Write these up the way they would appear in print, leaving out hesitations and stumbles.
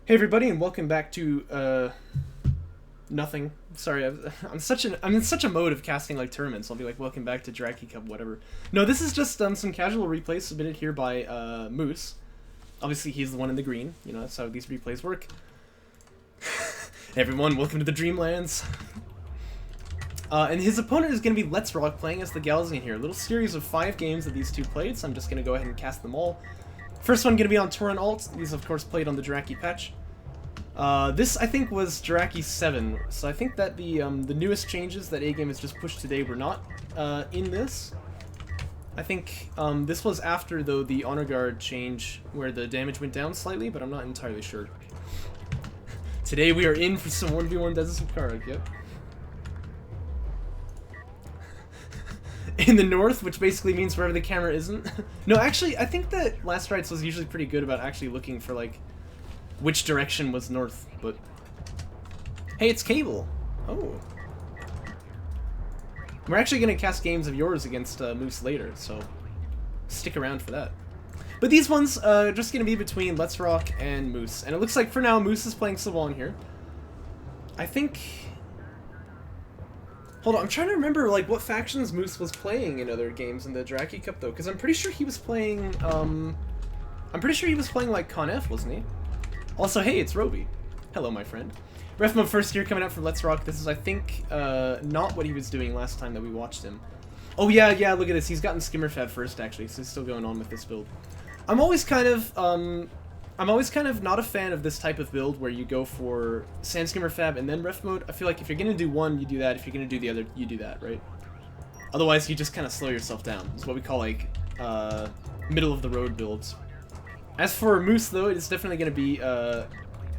Hey everybody, and welcome back to nothing. Sorry, I'm in such a mode of casting like tournaments. I'll be like, welcome back to Draki Cup, whatever. No, this is just some casual replays submitted here by Moose. Obviously, he's the one in the green. You know, that's how these replays work. Hey everyone, welcome to the Dreamlands. And his opponent is going to be letsrock playing as the Galzian here. A little series of 5 games that these two played, so I'm just going to go ahead and cast them all. First one going to be on Torrent Alt. These, of course, played on the Draki patch. This, I think, was Draki 7, so I think that the newest changes that A-Game has just pushed today were not in this. I think this was after, though, the Honor Guard change where the damage went down slightly, but I'm not entirely sure. Today we are in for some 1v1 Desert Safari, yep. In the north, which basically means wherever the camera isn't. No, actually, I think that Last Rites was usually pretty good about actually looking for, like, which direction was north, but... Hey, it's Cable! Oh. We're actually going to cast games of yours against Moose later, so stick around for that. But these ones are just going to be between letsrock and Moose, and it looks like for now Moose is playing Savon here. I think... Hold on, I'm trying to remember like what factions Moose was playing in other games in the Draki Cup though, because I'm pretty sure he was playing, like Con F, wasn't he? Also, hey, it's Roby. Hello, my friend. Ref mode first year coming out from letsrock. This is, I think, not what he was doing last time that we watched him. Oh yeah, look at this. He's gotten Skimmerfab first, actually, so he's still going on with this build. I'm always kind of not a fan of this type of build where you go for Sand Skimmerfab and then ref mode. I feel like if you're gonna do one, you do that. If you're gonna do the other, you do that, right? Otherwise, you just kind of slow yourself down. It's what we call, like, middle of the road builds. As for Moose, though, it is definitely going to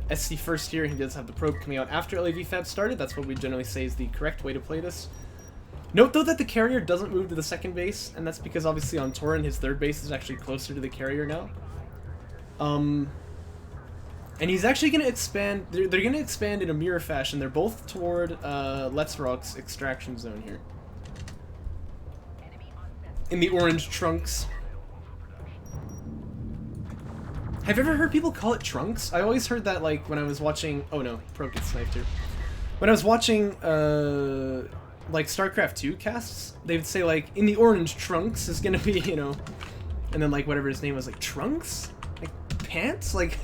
be SC first here. He does have the probe coming out after LAV Fab started. That's what we generally say is the correct way to play this. Note, though, that the carrier doesn't move to the second base, and that's because, obviously, on Torrent, his third base is actually closer to the carrier now. And he's actually going to expand... They're going to expand in a mirror fashion. They're both toward letsrock's extraction zone here. In the orange trunks. Have you ever heard people call it trunks? I always heard that, like, when I was watching... Oh, no. Probe gets sniped here. When I was watching, like, StarCraft 2 casts, they would say, like, in the orange trunks is gonna be, you know... And then, like, whatever his name was, like, trunks? Like, pants? Like...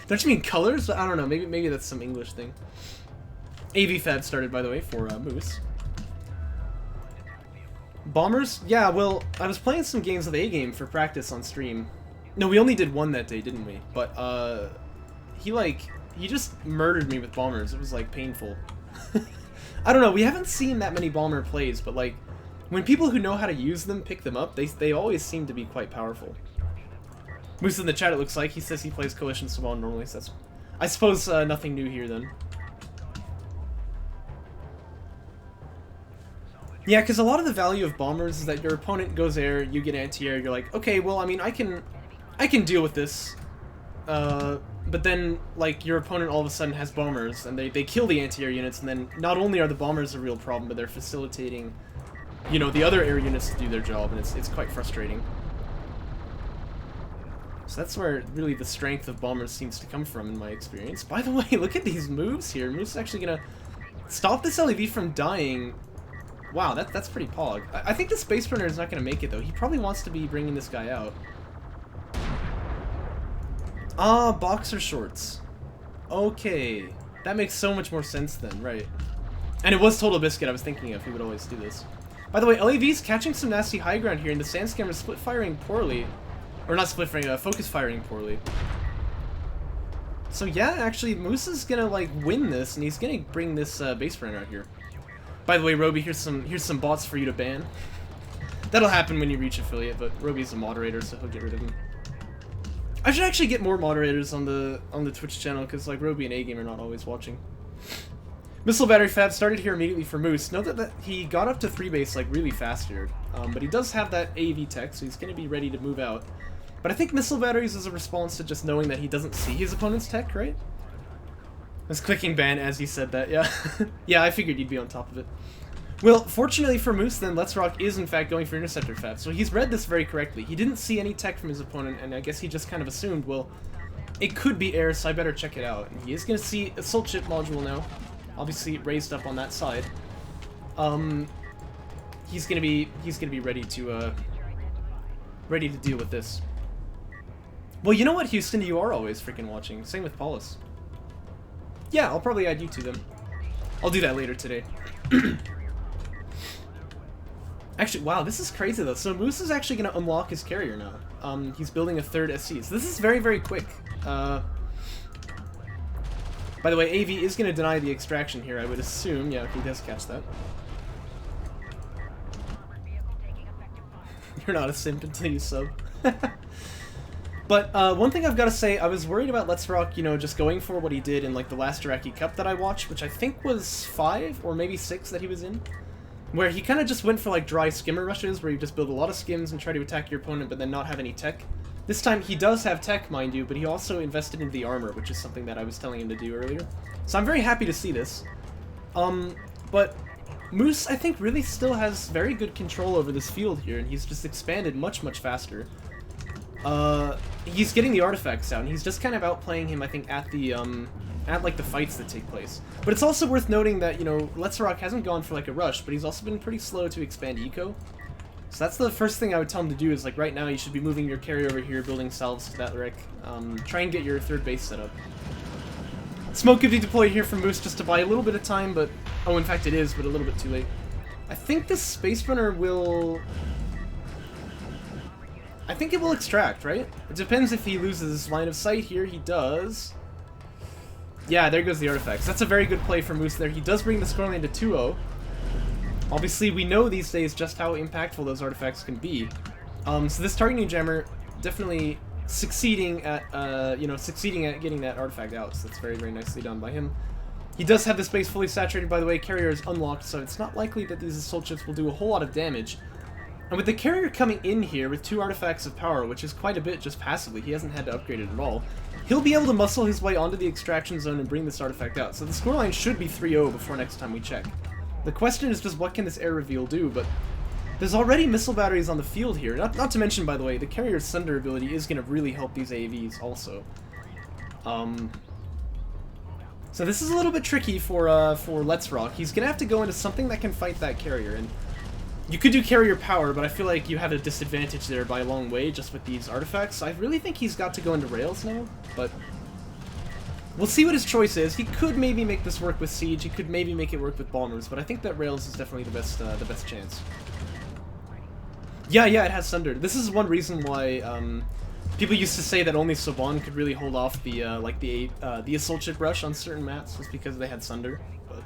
Don't you mean colors? I don't know. Maybe that's some English thing. AV Fab started, by the way, for Moose. Bombers? Yeah, well, I was playing some games of A-Game for practice on stream. No, we only did one that day, didn't we? But, he just murdered me with bombers. It was, like, painful. I don't know, we haven't seen that many bomber plays, but, like, when people who know how to use them pick them up, they always seem to be quite powerful. Moose in the chat, it looks like. He says he plays Coalition Savon normally, so that's... I suppose, nothing new here, then. Yeah, because a lot of the value of bombers is that your opponent goes air, you get anti-air, you're like, okay, well, I mean, I can deal with this, but then, like, your opponent all of a sudden has bombers, and they kill the anti-air units, and then not only are the bombers a real problem, but they're facilitating, you know, the other air units to do their job, and it's quite frustrating. So that's where, really, the strength of bombers seems to come from, in my experience. By the way, look at these moves here. Moose is actually gonna stop this LEV from dying. Wow, that's pretty pog. I think the Space Burner is not gonna make it, though. He probably wants to be bringing this guy out. Ah, boxer shorts. Okay. That makes so much more sense then, right. And it was Total Biscuit I was thinking of, he would always do this. By the way, LAV's catching some nasty high ground here, and the Sand Scammer's split firing poorly. Or not split firing, focus firing poorly. So yeah, actually, Moose is gonna, like, win this, and he's gonna bring this base runner out here. By the way, Roby, here's some bots for you to ban. That'll happen when you reach affiliate, but Roby's a moderator, so he'll get rid of them. I should actually get more moderators on the Twitch channel, because like Roby and A-Game are not always watching. Missile Battery Fab started here immediately for Moose. Note that he got up to 3 base like really fast here, but he does have that AV tech, so he's going to be ready to move out. But I think Missile Batteries is a response to just knowing that he doesn't see his opponent's tech, right? I was clicking ban as he said that, yeah. Yeah, I figured you'd be on top of it. Well, fortunately for Moose, then, letsrock is in fact going for Interceptor Fab, so he's read this very correctly. He didn't see any tech from his opponent, and I guess he just kind of assumed, well, it could be air, so I better check it out. And he is going to see Assault Ship module now, obviously raised up on that side. He's gonna be ready to deal with this. Well, you know what, Houston, you are always freaking watching. Same with Paulus. Yeah, I'll probably add you to them. I'll do that later today. Actually, wow, this is crazy though. So Moose is actually gonna unlock his carrier now. He's building a third SC. So this is very, very quick. By the way, AV is gonna deny the extraction here, I would assume. Yeah, he does catch that. You're not a simp until you sub. But one thing I've got to say, I was worried about letsrock, you know, just going for what he did in like the last Iraqi Cup that I watched, which I think was 5 or maybe 6 that he was in, where he kind of just went for like dry skimmer rushes, where you just build a lot of skims and try to attack your opponent, but then not have any tech. This time he does have tech, mind you, but he also invested into the armor, which is something that I was telling him to do earlier. So I'm very happy to see this. But Moose, I think, really still has very good control over this field here, and he's just expanded much, much faster. He's getting the artifacts out, and he's just kind of outplaying him, I think, at the, like, the fights that take place. But it's also worth noting that, you know, letsrock hasn't gone for, like, a rush, but he's also been pretty slow to expand eco. So that's the first thing I would tell him to do, is, like, right now you should be moving your carry over here, building salves to that wreck. Try and get your third base set up. Smoke could be deployed here from Moose just to buy a little bit of time, but... Oh, in fact it is, but a little bit too late. I think this Space Runner will... I think it will extract, right? It depends if he loses line of sight here. He does. Yeah, there goes the artifacts. That's a very good play for Moose there. He does bring the scoreline to 2-0. Obviously, we know these days just how impactful those artifacts can be. So this targeting jammer definitely succeeding at getting that artifact out. So that's very, very nicely done by him. He does have the space fully saturated, by the way. Carrier is unlocked, so it's not likely that these assault ships will do a whole lot of damage. And with the carrier coming in here with 2 artifacts of power, which is quite a bit just passively, he hasn't had to upgrade it at all, he'll be able to muscle his way onto the extraction zone and bring this artifact out. So the scoreline should be 3-0 before next time we check. The question is just what can this air reveal do, but there's already missile batteries on the field here. Not to mention, by the way, the carrier's Sunder ability is going to really help these AAVs also. So this is a little bit tricky for letsrock. He's going to have to go into something that can fight that carrier, and you could do carrier power, but I feel like you have a disadvantage there by a long way just with these artifacts. I really think he's got to go into rails now, but we'll see what his choice is. He could maybe make this work with siege. He could maybe make it work with bombers, but I think that rails is definitely the best chance. Yeah, it has Sunder. This is one reason why people used to say that only Soban could really hold off the the assault ship rush on certain maps, just because they had Sunder. But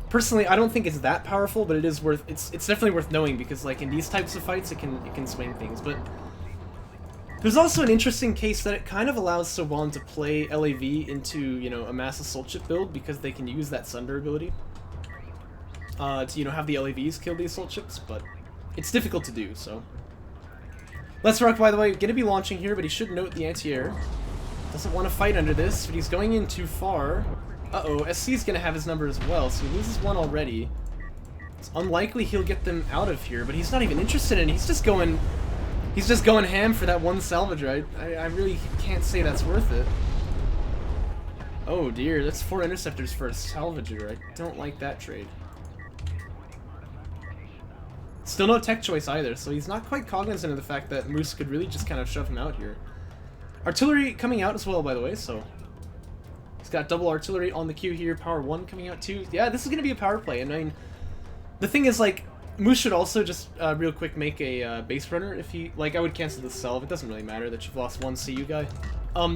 personally, I don't think it's that powerful, but it is worth. It's definitely worth knowing, because like in these types of fights, it can swing things. But there's also an interesting case that it kind of allows Soban to play LAV into, you know, a mass assault ship build, because they can use that Sunder ability to, you know, have the LAVs kill the assault ships, but it's difficult to do, so. letsrock, by the way, going to be launching here, but he should note the anti-air. Doesn't want to fight under this, but he's going in too far. Uh-oh, SC's going to have his number as well, so he loses one already. It's unlikely he'll get them out of here, but he's not even interested in it. He's just going ham for that one salvager. I really can't say that's worth it. Oh dear, that's 4 interceptors for a salvager. I don't like that trade. Still no tech choice either, so he's not quite cognizant of the fact that Moose could really just kind of shove him out here. Artillery coming out as well, by the way, so he's got double artillery on the queue here. Power 1 coming out too. Yeah, this is going to be a power play, and I mean, the thing is, like, Moose should also just real quick make a base runner if he, like, I would cancel the salve. It doesn't really matter that you've lost one CU guy.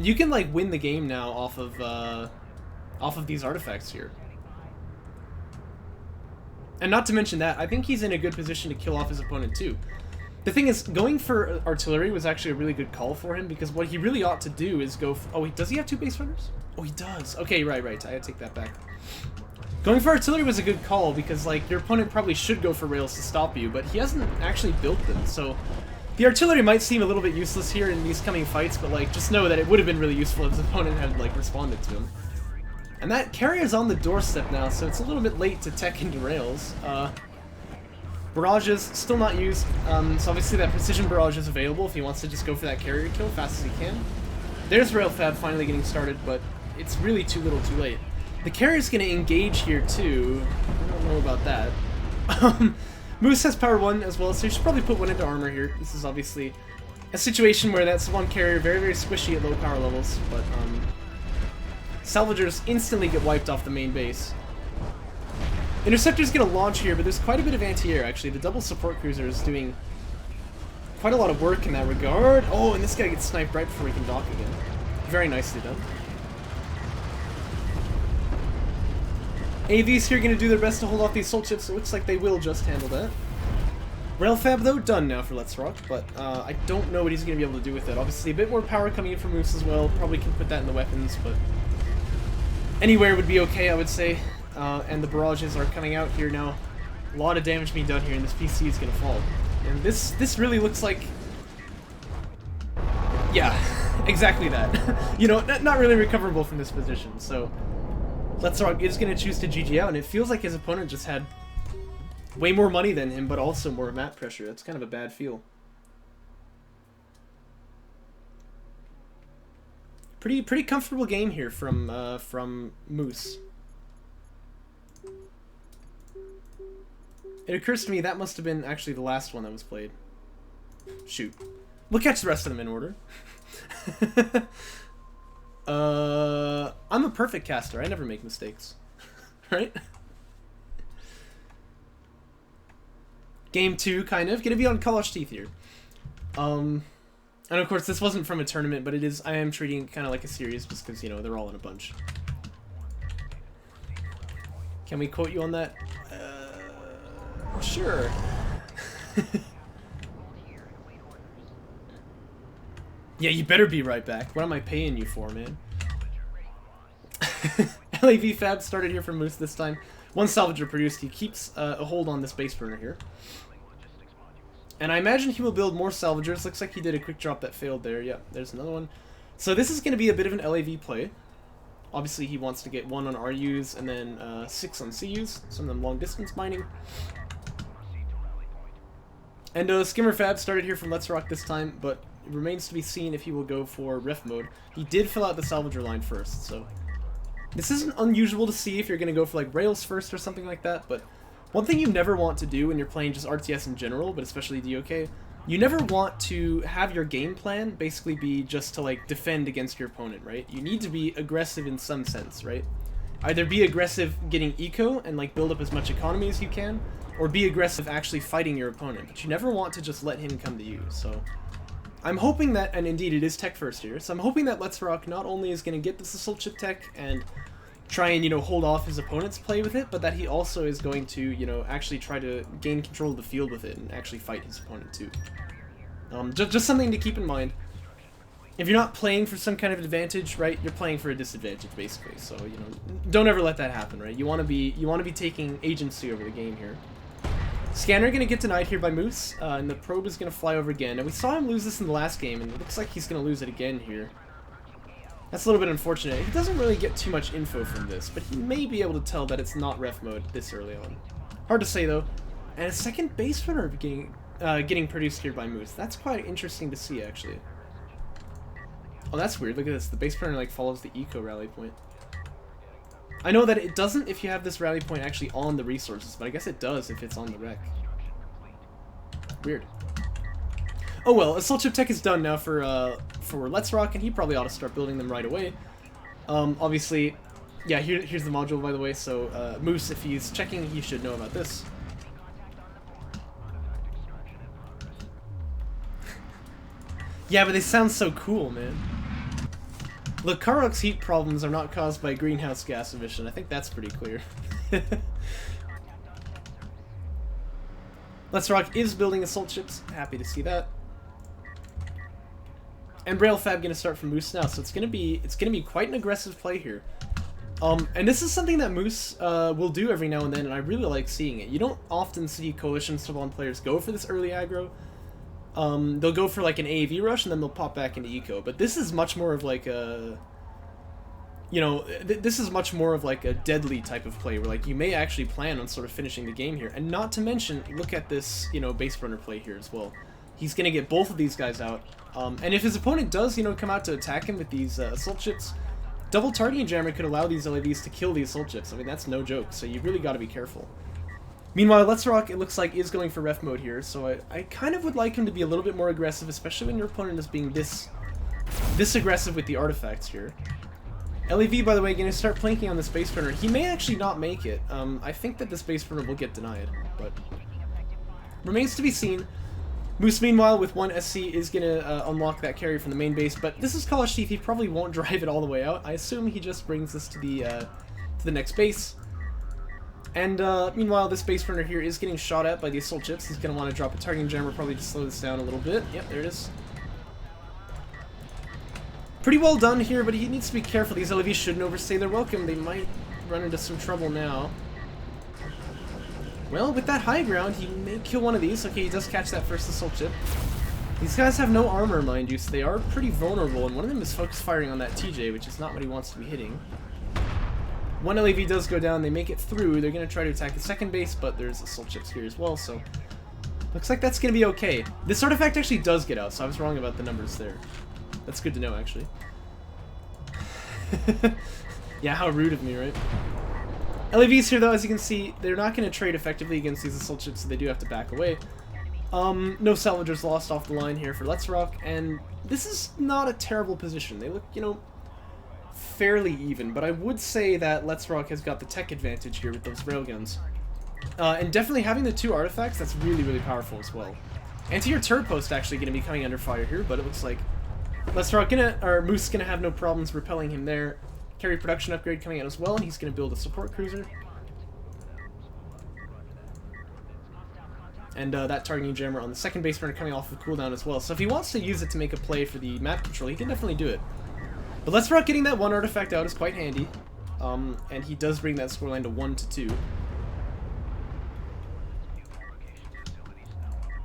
You can, like, win the game now off of these artifacts here. And not to mention that, I think he's in a good position to kill off his opponent too. The thing is, going for artillery was actually a really good call for him, because what he really ought to do is go for... Oh, does he have 2 base runners? Oh, he does. Okay, right. I gotta take that back. Going for artillery was a good call, because, like, your opponent probably should go for rails to stop you, but he hasn't actually built them, so... The artillery might seem a little bit useless here in these coming fights, but, like, just know that it would have been really useful if his opponent had, like, responded to him. And that carrier is on the doorstep now, so it's a little bit late to tech into rails. Barrages, still not used, so obviously that precision barrage is available if he wants to just go for that carrier kill fast as he can. There's Rail Fab finally getting started, but it's really too little too late. The carrier's going to engage here too. I don't know about that. Moose has power 1 as well, so you should probably put 1 into armor here. This is obviously a situation where that's one carrier very, very squishy at low power levels, but Salvagers instantly get wiped off the main base. Interceptor's going to launch here, but there's quite a bit of anti-air, actually. The double support cruiser is doing quite a lot of work in that regard. Oh, and this guy gets sniped right before he can dock again. Very nicely done. AVs here going to do their best to hold off these soul chips. It looks like they will just handle that. Rail Fab, though, done now for letsrock, but I don't know what he's going to be able to do with it. Obviously, a bit more power coming in from Moose as well. Probably can put that in the weapons, but anywhere would be okay, I would say. And the barrages are coming out here now. A lot of damage being done here, and this PC is going to fall. And this really looks like... Yeah, exactly that. You know, not really recoverable from this position, so... letsrock is going to choose to GG out, and it feels like his opponent just had way more money than him, but also more map pressure. That's kind of a bad feel. Pretty comfortable game here from Moose. It occurs to me that must have been actually the last one that was played. Shoot. We'll catch the rest of them in order. I'm a perfect caster. I never make mistakes. Right? Game 2, kind of. Gonna be on Kalash Teeth here. And of course, this wasn't from a tournament, but it is. I am treating kind of like a series just because, you know, they're all in a bunch. Can we quote you on that? Sure. Yeah, you better be right back. What am I paying you for, man? LAV Fab started here from Moose this time. 1 salvager produced. He keeps a hold on this base burner here. And I imagine he will build more salvagers. Looks like he did a quick drop that failed there. Yep, there's another one. So this is going to be a bit of an LAV play. Obviously, he wants to get 1 on RUs and then 6 on CUs. Some of them long distance mining. And Skimmer Fab started here from letsrock this time, but it remains to be seen if he will go for ref mode. He did fill out the salvager line first, so this isn't unusual to see if you're going to go for like rails first or something like that, but one thing you never want to do when you're playing just RTS in general, but especially DOK, you never want to have your game plan basically be just to like defend against your opponent, right? You need to be aggressive in some sense, right? Either be aggressive getting eco and like build up as much economy as you can, or be aggressive actually fighting your opponent, but you never want to just let him come to you. So I'm hoping that, and indeed it is tech first here, so I'm hoping that letsrock not only is going to get this assault ship tech and try and, you know, hold off his opponent's play with it, but that he also is going to, you know, actually try to gain control of the field with it and actually fight his opponent too. Just something to keep in mind. If you're not playing for some kind of advantage, right, you're playing for a disadvantage basically. So, you know, don't ever let that happen, right? You want to be taking agency over the game here. Scanner going to get denied here by Moose, and the probe is going to fly over again. And we saw him lose this in the last game, and it looks like he's going to lose it again here. That's a little bit unfortunate. He doesn't really get too much info from this, but he may be able to tell that it's not ref mode this early on. Hard to say, though. And a second base runner getting produced here by Moose. That's quite interesting to see, actually. Oh, that's weird. Look at this. The base runner, like, follows the eco rally point. I know that it doesn't if you have this rally point actually on the resources, but I guess it does if it's on the wreck. Weird. Oh well, Assault Ship Tech is done now for letsrock, and he probably ought to start building them right away. Obviously, yeah, here's the module, by the way, so Moose, if he's checking, he should know about this. Yeah, but they sound so cool, man. Look, Karok's heat problems are not caused by greenhouse gas emission. I think that's pretty clear. letsrock is building assault ships. Happy to see that. And Rail Fab gonna start from Moose now, so it's gonna be quite an aggressive play here. And this is something that Moose will do every now and then, and I really like seeing it. You don't often see Coalition Stovon players go for this early aggro. They'll go for like an AAV rush and then they'll pop back into eco, but this is much more of like a you know, this is much more of like a deadly type of play where like you may actually plan on sort of finishing the game here. And not to mention, look at this, you know, base runner play here as well. He's going to get both of these guys out. And if his opponent does, you know, come out to attack him with these assault ships, double targeting jammer could allow these LAVs to kill the assault ships. I mean, that's no joke, so you really got to be careful. Meanwhile, letsrock, it looks like, is going for ref mode here, so I kind of would like him to be a little bit more aggressive, especially when your opponent is being this aggressive with the artifacts here. LAV, by the way, going to start planking on this base runner. He may actually not make it. I think that this base runner will get denied, but remains to be seen. Moose, meanwhile, with one SC, is going to unlock that carrier from the main base, but this is College Teeth. He probably won't drive it all the way out. I assume he just brings this to the next base. And meanwhile, this base runner here is getting shot at by the assault ships. He's going to want to drop a targeting jammer probably to slow this down a little bit. Yep, there it is. Pretty well done here, but he needs to be careful. These LAVs shouldn't overstay their welcome. They might run into some trouble now. Well, with that high ground, he may kill one of these. Okay, he does catch that first assault ship. These guys have no armor, mind you, so they are pretty vulnerable, and one of them is focus firing on that TJ, which is not what he wants to be hitting. One LAV does go down, they make it through. They're going to try to attack the second base, but there's assault ships here as well, so looks like that's going to be okay. This artifact actually does get out, so I was wrong about the numbers there. That's good to know, actually. Yeah, how rude of me, right? LAVs here, though, as you can see, they're not going to trade effectively against these assault ships, so they do have to back away. No salvagers lost off the line here for letsrock, and this is not a terrible position. They look, you know, fairly even, but I would say that letsrock has got the tech advantage here with those railguns. And definitely having the two artifacts, that's really, really powerful as well. Anti-air turret post actually going to be coming under fire here, but it looks like letsrock Moose gonna have no problems repelling him there. Carry production upgrade coming out as well, and he's gonna build a support cruiser. And that targeting jammer on the second base runner coming off of cooldown as well. So if he wants to use it to make a play for the map control, he can definitely do it. But letsrock getting that one artifact out is quite handy. And he does bring that scoreline to 1-2.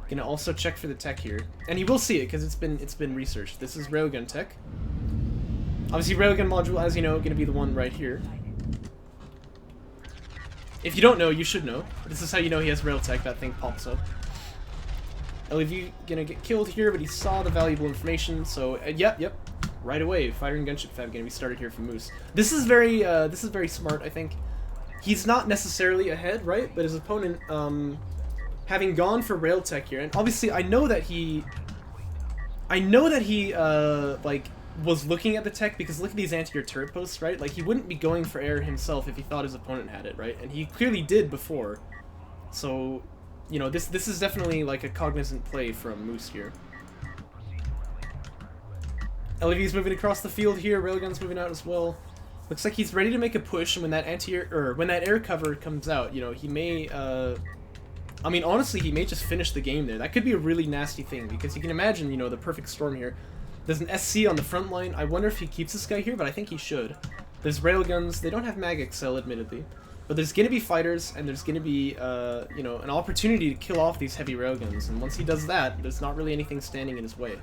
Gonna also check for the tech here, and he will see it because it's been researched. This is railgun tech. Obviously, railgun module, as you know, gonna be the one right here. If you don't know, you should know. This is how you know he has rail tech. That thing pops up. LAV gonna get killed here, but he saw the valuable information. So yep, right away. Fighter and gunship fab gonna be started here from Moose. This is very smart. I think he's not necessarily ahead, right? But his opponent, having gone for rail tech here, and obviously I know that he like was looking at the tech, because look at these anti-air turret posts, right? Like, he wouldn't be going for air himself if he thought his opponent had it, right? And he clearly did before. So, you know, this is definitely like a cognizant play from Moose here. LAV's moving across the field here, railgun's moving out as well. Looks like he's ready to make a push, and when that air cover comes out, you know, he may I mean, honestly, he may just finish the game there. That could be a really nasty thing, because you can imagine, you know, the perfect storm here. There's an SC on the front line. I wonder if he keeps this guy here, but I think he should. There's railguns. They don't have mag excel, admittedly. But there's going to be fighters, and there's going to be, you know, an opportunity to kill off these heavy railguns. And once he does that, there's not really anything standing in his way.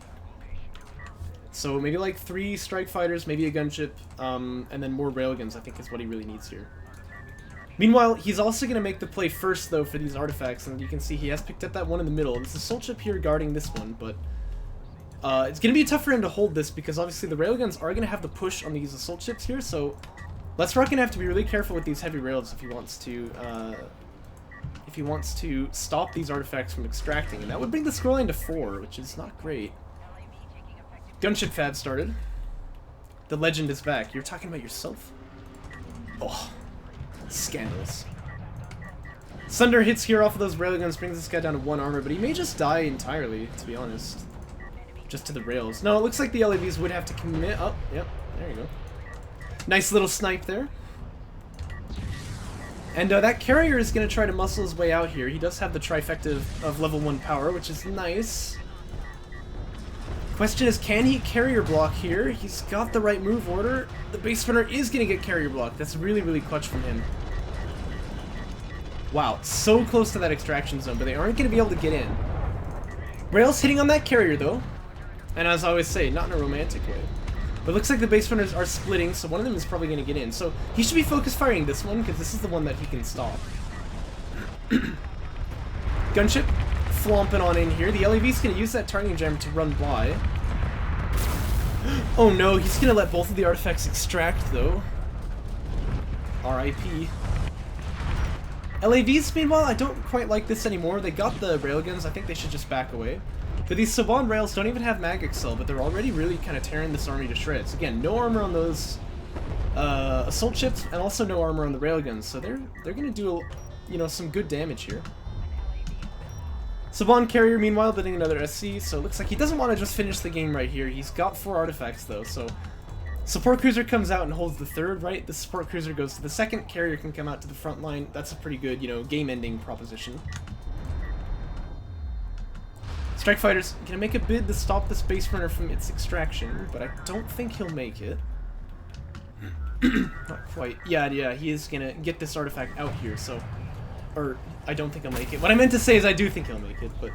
So maybe like 3 strike fighters, maybe a gunship, and then more railguns, I think is what he really needs here. Meanwhile, he's also going to make the play first, though, for these artifacts, and you can see he has picked up that one in the middle. There's a assault ship here guarding this one, but it's going to be tough for him to hold this, because obviously the railguns are going to have the push on these assault ships here, so letsrock going to have to be really careful with these heavy rails if he wants to stop these artifacts from extracting, and that would bring the scoreline to 4, which is not great. Gunship fab started. The legend is back. You're talking about yourself? Oh. Scandalous. Sunder hits here off of those railguns, brings this guy down to 1 armor, but he may just die entirely, to be honest. Just to the rails. No, it looks like the LAVs would have to commit. Oh, yep, there you go. Nice little snipe there. And that carrier is going to try to muscle his way out here. He does have the trifecta of level 1 power, which is nice. Question is, can he carrier block here? He's got the right move order. The base runner is going to get carrier blocked. That's really, really clutch from him. Wow, so close to that extraction zone, but they aren't going to be able to get in. Rails hitting on that carrier, though. And as I always say, not in a romantic way. But it looks like the base runners are splitting, so one of them is probably going to get in. So he should be focus firing this one, because this is the one that he can stop. Gunship flomping on in here. The LAV's going to use that targeting jam to run by. Oh no, he's going to let both of the artifacts extract, though. R.I.P. LAVs, meanwhile, I don't quite like this anymore. They got the railguns. I think they should just back away. But these Saban rails don't even have mag excel, but they're already really kind of tearing this army to shreds. Again, no armor on those assault ships, and also no armor on the railguns. So they're going to do, you know, some good damage here. Saban carrier, meanwhile, building another SC. So it looks like he doesn't want to just finish the game right here. He's got 4 artifacts though, so support cruiser comes out and holds the 3rd, right? The support cruiser goes to the 2nd, carrier can come out to the front line. That's a pretty good, you know, game-ending proposition. Strike Fighter's gonna make a bid to stop the Space Runner from its extraction, but I don't think he'll make it. Not quite. Yeah, he is gonna get this artifact out here, so... Or, I don't think he'll make it. What I meant to say is I do think he'll make it, but...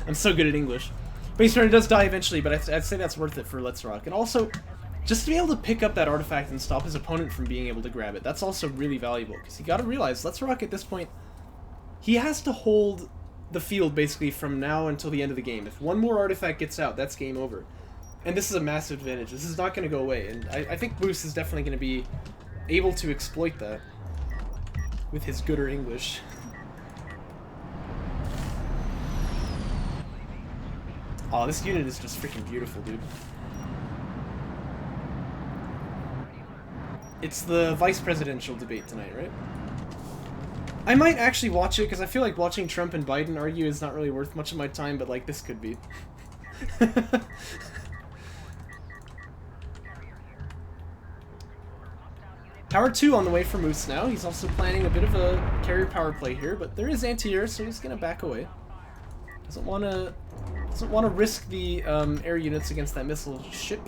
I'm so good at English. Space Runner does die eventually, but I'd say that's worth it for Let's Rock. And also, just to be able to pick up that artifact and stop his opponent from being able to grab it, that's also really valuable. Because you gotta realize, Let's Rock at this point, he has to hold the field basically from now until the end of the game. If one more artifact gets out, that's game over. And this is a massive advantage. This is not going to go away. And I think Moose is definitely going to be able to exploit that with his gooder English. Oh, this unit is just freaking beautiful, dude. It's the vice presidential debate tonight, right? I might actually watch it, because I feel like watching Trump and Biden argue is not really worth much of my time, but, like, this could be. Power 2 on the way for Moose now. He's also planning a bit of a carrier power play here, but there is anti-air, so he's going to back away. Doesn't want to risk the air units against that missile ship.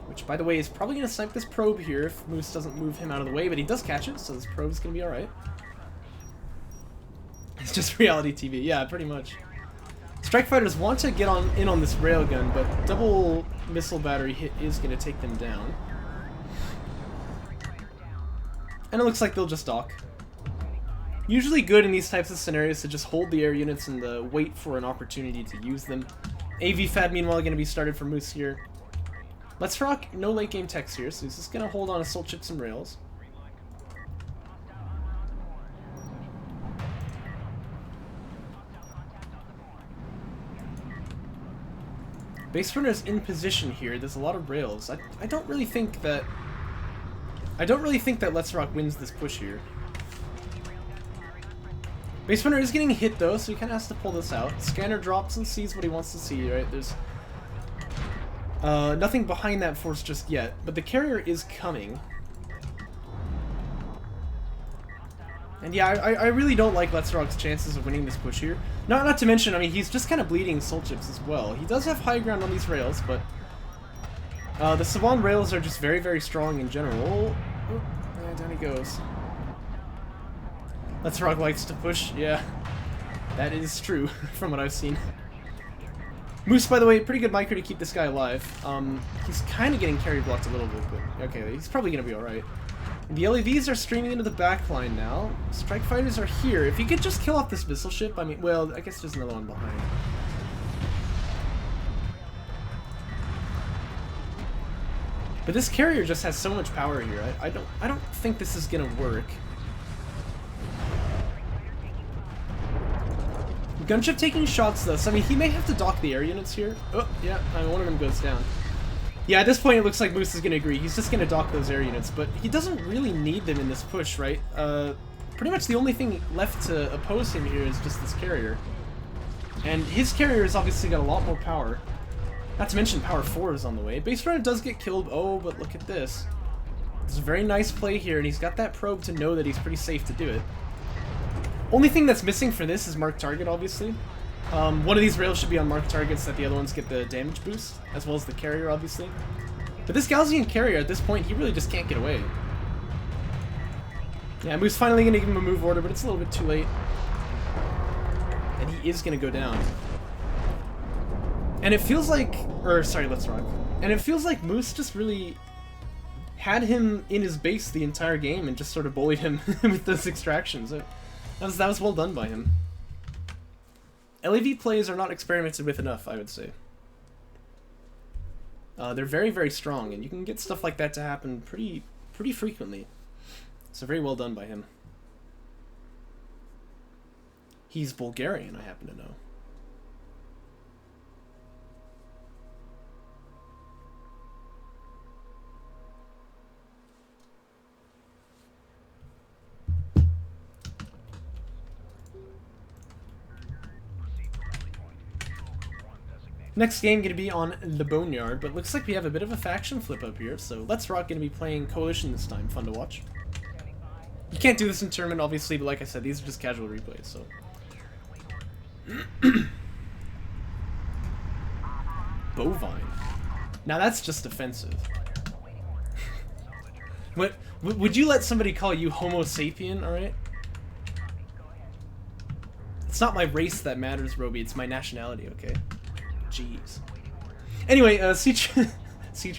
Which, by the way, is probably going to snipe this probe here if Moose doesn't move him out of the way, but he does catch it, so this probe is going to be alright. It's just reality TV, yeah, pretty much. Strike Fighters want to get in on this railgun, but double missile battery hit is going to take them down. And it looks like they'll just dock. Usually good in these types of scenarios to just hold the air units and wait for an opportunity to use them. AV FAD, meanwhile, going to be started for Moose here. Let's Rock, no late game techs here, so he's just going to hold on assault ships and rails. Base Runner's in position here. There's a lot of rails. I don't really think that Let's Rock wins this push here. Base Runner is getting hit though, so he kind of has to pull this out. Scanner drops and sees what he wants to see, right? There's nothing behind that force just yet, but the carrier is coming. And yeah, I really don't like Let's Rock's chances of winning this push here. Not to mention, I mean, he's just kind of bleeding soul chips as well. He does have high ground on these rails, but the Saban rails are just very, very strong in general. Oh, yeah, down he goes. Let's Rock likes to push, yeah. That is true, from what I've seen. Moose, by the way, pretty good micro to keep this guy alive. He's kind of getting carry blocked a little bit, but okay, he's probably going to be alright. The LAVs are streaming into the back line now. Strike Fighters are here. If you could just kill off this missile ship, I mean, well, I guess there's another one behind. But this carrier just has so much power here. I don't think this is gonna work. Gunship taking shots though, so I mean he may have to dock the air units here. Oh, yeah, I mean, one of them goes down. Yeah, at this point it looks like Moose is gonna agree. He's just gonna dock those air units, but he doesn't really need them in this push, right? Pretty much the only thing left to oppose him here is just this carrier. And his carrier has obviously got a lot more power. Not to mention Power 4 is on the way. Base Runner does get killed. Oh, but look at this. It's a very nice play here, and he's got that probe to know that he's pretty safe to do it. Only thing that's missing for this is marked target, obviously. One of these rails should be on marked targets that the other ones get the damage boost, as well as the carrier, obviously. But this Gaussian carrier, at this point, he really just can't get away. Yeah, Moose finally going to give him a move order, but it's a little bit too late. And he is going to go down. And it feels like... Or, sorry, Let's Rock. And it feels like Moose just really had him in his base the entire game and just sort of bullied him with those extractions. That was well done by him. LAV plays are not experimented with enough, I would say. They're very, very strong, and you can get stuff like that to happen pretty frequently. So very well done by him. He's Bulgarian, I happen to know. Next game going to be on the Boneyard, but looks like we have a bit of a faction flip up here, so letsrock going to be playing Coalition this time. Fun to watch. You can't do this in tournament, obviously, but like I said, these are just casual replays, so... Bovine. Now that's just offensive. What? Would you let somebody call you Homo sapien, alright? It's not my race that matters, Roby, it's my nationality, okay? Jeez. Anyway, Siege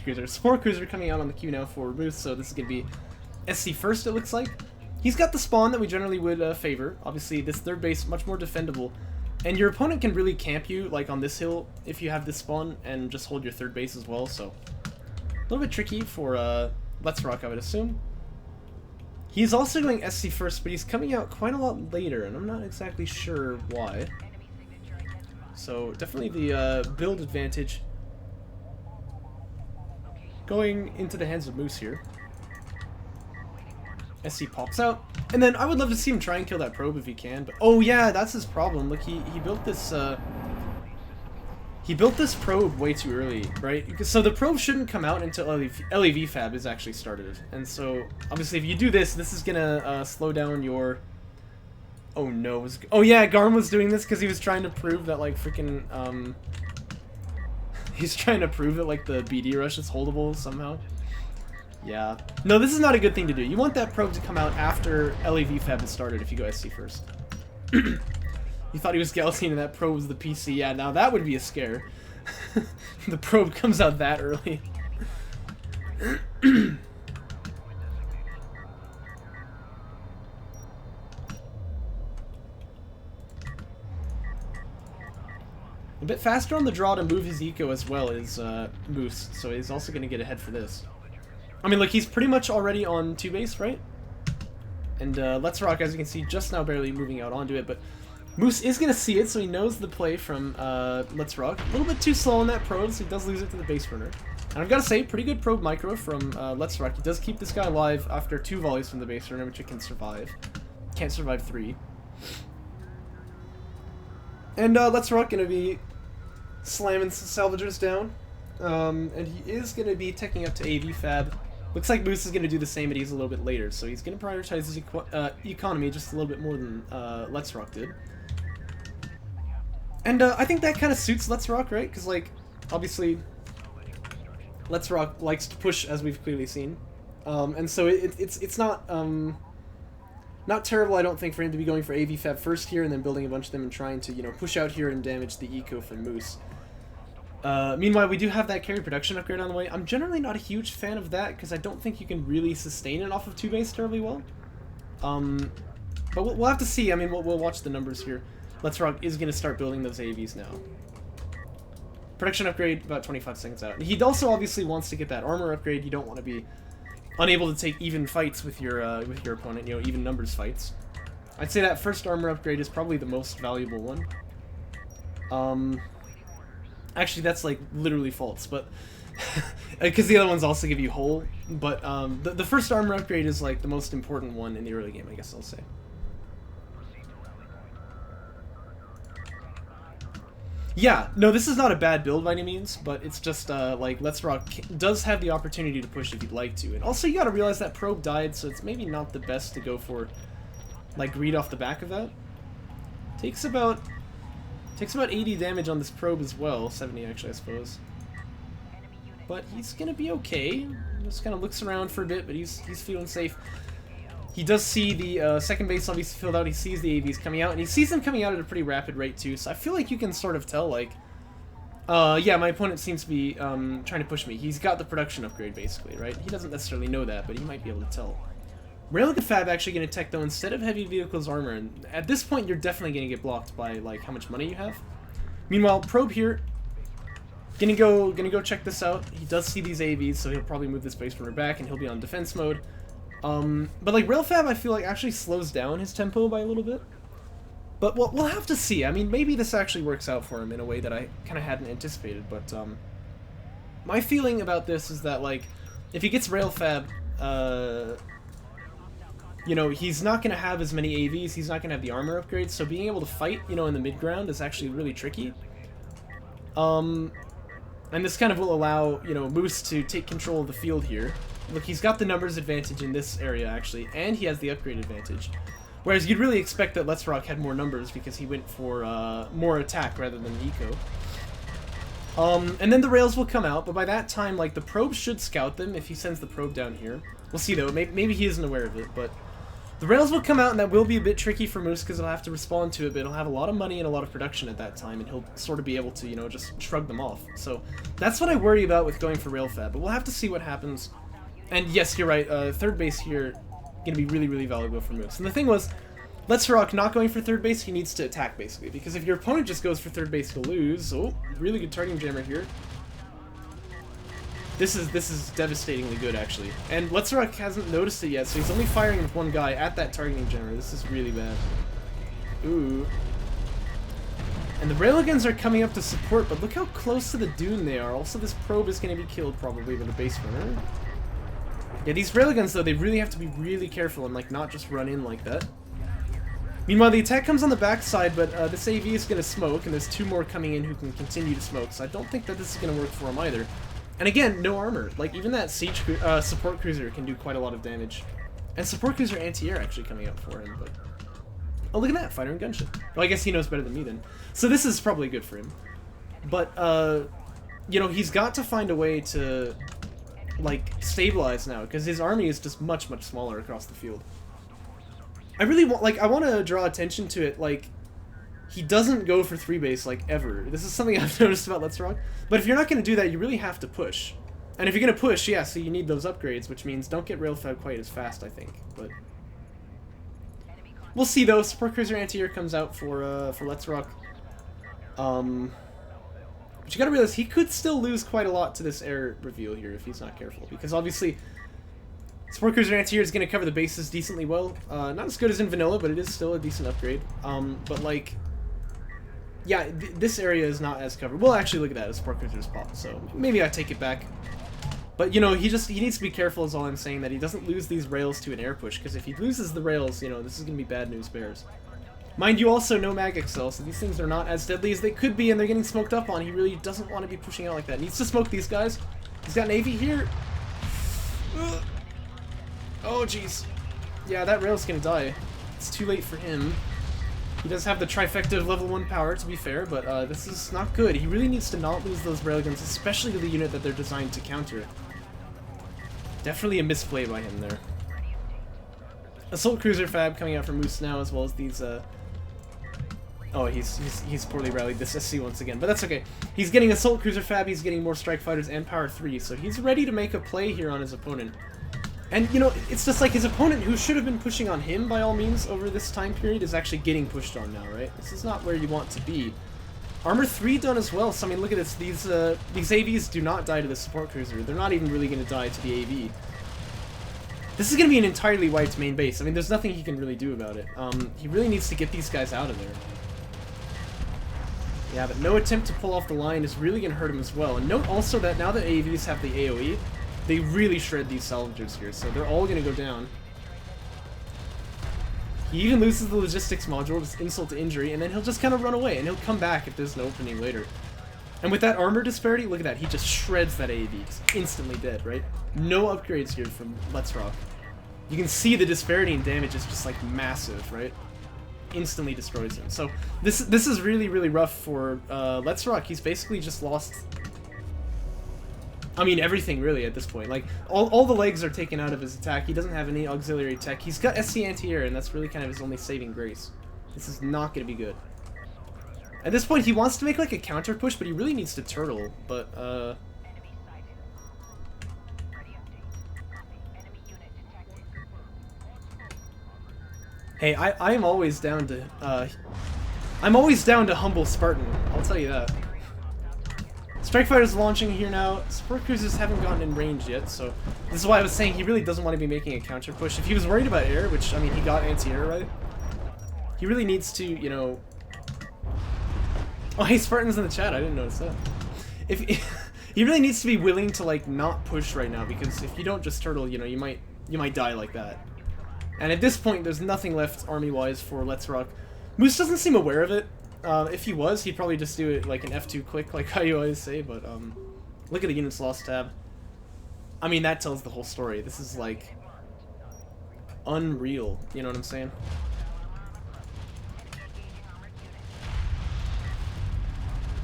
Cruiser. Spore Cruiser coming out on the queue now for Moose, so this is going to be SC first, it looks like. He's got the spawn that we generally would favor. Obviously, this third base, much more defendable. And your opponent can really camp you, like on this hill, if you have this spawn, and just hold your third base as well, so... A little bit tricky for letsrock, I would assume. He's also going SC first, but he's coming out quite a lot later, and I'm not exactly sure why. So, definitely the build advantage going into the hands of Moose here. SC pops out, and then I would love to see him try and kill that probe if he can, but oh yeah, that's his problem. Look, he built this probe way too early, right? So the probe shouldn't come out until LAV fab is actually started, and so obviously if you do this, this is gonna slow down your... Oh no, oh yeah, Garm was doing this because he was trying to prove that like freaking he's trying to prove that like the BD rush is holdable somehow. Yeah. No, this is not a good thing to do. You want that probe to come out after LAV fab has started if you go SC first. You thought he was Galaxy and that probe was the PC. Yeah, now that would be a scare. The probe comes out that early. A bit faster on the draw to move his eco as well is Moose, so he's also going to get ahead for this. I mean, look, he's pretty much already on 2 base, right? And letsrock, as you can see, just now barely moving out onto it, but Moose is going to see it, so he knows the play from letsrock. A little bit too slow on that probe, so he does lose it to the base runner. And I've got to say, pretty good probe micro from letsrock. He does keep this guy alive after 2 volleys from the base runner, which it can survive. Can't survive 3. And letsrock going to be slamming salvagers down. And he is going to be teching up to AV fab. Looks like Moose is going to do the same, but he's a little bit later, so he's going to prioritize his economy just a little bit more than letsrock did. And I think that kind of suits letsrock, right? Because, like, obviously, letsrock likes to push, as we've clearly seen. And so it's not not terrible, I don't think, for him to be going for AV fab first here and then building a bunch of them and trying to, you know, push out here and damage the eco from Moose. Meanwhile, we do have that carry production upgrade on the way. I'm generally not a huge fan of that because I don't think you can really sustain it off of 2 base terribly well. But we'll have to see. I mean, we'll watch the numbers here. letsrock is going to start building those AVs now. Production upgrade about 25 seconds out. He also obviously wants to get that armor upgrade. You don't want to be unable to take even fights with your opponent, you know, even numbers fights. I'd say that first armor upgrade is probably the most valuable one. Actually, that's like literally false, but because the other ones also give you hull. But the first armor upgrade is like the most important one in the early game, I guess I'll say. Yeah, no, this is not a bad build by any means, but it's just like letsrock does have the opportunity to push if you'd like to, and also you got to realize that probe died, so it's maybe not the best to go for like greed off the back of that. Takes about 80 damage on this probe as well, 70 actually, I suppose. But he's gonna be okay. Just kind of looks around for a bit, but he's feeling safe. He does see the second base obviously filled out. He sees the AVs coming out, and he sees them coming out at a pretty rapid rate too. So I feel like you can sort of tell, like, Yeah, my opponent seems to be trying to push me. He's got the production upgrade, basically, right? He doesn't necessarily know that, but he might be able to tell. Railgun Fab actually going to tech, though, instead of heavy vehicles armor, and at this point, you're definitely going to get blocked by, like, how much money you have. Meanwhile, Probe here, gonna go check this out. He does see these AVs, so he'll probably move this base runner back, and he'll be on defense mode. But, like, Rail Fab, I feel like, actually slows down his tempo by a little bit. But we'll have to see. I mean, maybe this actually works out for him in a way that I kind of hadn't anticipated, but, my feeling about this is that, like, if he gets Rail Fab, you know, he's not going to have as many AVs, he's not going to have the armor upgrades, so being able to fight, you know, in the mid-ground is actually really tricky. And this kind of will allow, you know, Moose to take control of the field here. Look, he's got the numbers advantage in this area, actually, and he has the upgrade advantage. Whereas you'd really expect that letsrock had more numbers because he went for more attack rather than eco. And then the rails will come out, but by that time, like, the probe should scout them if he sends the probe down here. We'll see, though. Maybe he isn't aware of it, but the rails will come out, and that will be a bit tricky for Moose because he'll have to respond to it, but he'll have a lot of money and a lot of production at that time, and he'll sort of be able to, you know, just shrug them off. So that's what I worry about with going for rail fab, but we'll have to see what happens. And yes, you're right, third base here going to be really, really valuable for Moose. And the thing was, letsrock not going for third base, he needs to attack, basically, because if your opponent just goes for third base, he'll lose. Oh, really good targeting jammer here. This is devastatingly good, actually. And letsrock hasn't noticed it yet, so he's only firing with one guy at that targeting jammer. This is really bad. Ooh. And the railguns are coming up to support, but look how close to the dune they are. Also, this probe is going to be killed, probably, by the base runner. Yeah, these railguns, though, they really have to be really careful and, like, not just run in like that. Meanwhile, the attack comes on the backside, but this AV is going to smoke, and there's two more coming in who can continue to smoke, so I don't think that this is going to work for him either. And again, no armor. Like, even that siege support cruiser can do quite a lot of damage. And support cruiser anti-air actually coming up for him, but... Oh, look at that! Fighter and gunship. Well, I guess he knows better than me then. So this is probably good for him. But, you know, he's got to find a way to, like, stabilize now, because his army is just much, much smaller across the field. I really want, like, I want to draw attention to it, like, he doesn't go for 3-base, like, ever. This is something I've noticed about letsrock. But if you're not going to do that, you really have to push. And if you're going to push, yeah, so you need those upgrades, which means don't get railfab quite as fast, I think. But we'll see, though. Support Cruiser Anti-Air comes out for letsrock. But you gotta realize, he could still lose quite a lot to this air reveal here if he's not careful. Because, obviously, Support Cruiser Anti-Air is going to cover the bases decently well. Not as good as in vanilla, but it is still a decent upgrade. But, like... Yeah, this area is not as covered. Well, actually, look at that. A support cruiser's pop, so maybe I take it back. But, you know, he needs to be careful is all I'm saying, that he doesn't lose these rails to an air push, because if he loses the rails, you know, this is going to be bad news bears. Mind you, also, no mag excel, so these things are not as deadly as they could be, and they're getting smoked up on. He really doesn't want to be pushing out like that. He needs to smoke these guys. He's got an AV here. Ugh. Oh, jeez. Yeah, that rail's going to die. It's too late for him. He does have the trifecta of level 1 power, to be fair, but this is not good. He really needs to not lose those railguns, especially to the unit that they're designed to counter. Definitely a misplay by him there. Assault Cruiser Fab coming out from Moose now, as well as these, Oh, he's poorly rallied this SC once again, but that's okay. He's getting Assault Cruiser Fab, he's getting more Strike Fighters and Power 3, so he's ready to make a play here on his opponent. And, you know, it's just like his opponent, who should have been pushing on him, by all means, over this time period, is actually getting pushed on now, right? This is not where you want to be. Armor 3 done as well, so I mean, look at this. These AVs do not die to the support cruiser. They're not even really going to die to the AV. This is going to be an entirely wiped main base. I mean, there's nothing he can really do about it. He really needs to get these guys out of there. Yeah, but no attempt to pull off the line is really going to hurt him as well. And note also that now that AVs have the AoE, they really shred these salvagers here, so they're all going to go down. He even loses the logistics module, just insult to injury, and then he'll just kind of run away, and he'll come back if there's an opening later. And with that armor disparity, look at that, he just shreds that AAV. He's instantly dead, right? No upgrades here from letsrock. You can see the disparity in damage is just, like, massive, right? Instantly destroys him. So this is really, really rough for letsrock. He's basically just lost... I mean, everything, really, at this point. Like, all the legs are taken out of his attack. He doesn't have any auxiliary tech. He's got SC anti-air, and that's really kind of his only saving grace. This is not going to be good. At this point, he wants to make like a counter push, but he really needs to turtle. But hey, I'm always down to humble Spartan. I'll tell you that. Strike Fighter's launching here now. Support cruisers haven't gotten in range yet, so this is why I was saying he really doesn't want to be making a counter push. If he was worried about air, which I mean he got anti-air right, he really needs to, you know. Oh, hey, Spartan's in the chat. I didn't notice that. If he really needs to be willing to like not push right now, because if you don't just turtle, you know, you might die like that. And at this point, there's nothing left army-wise for Let's Rock. Moose doesn't seem aware of it. If he was, he'd probably just do it like an F2 quick, like how you always say. But look at the units lost tab. I mean, that tells the whole story. This is like unreal. You know what I'm saying?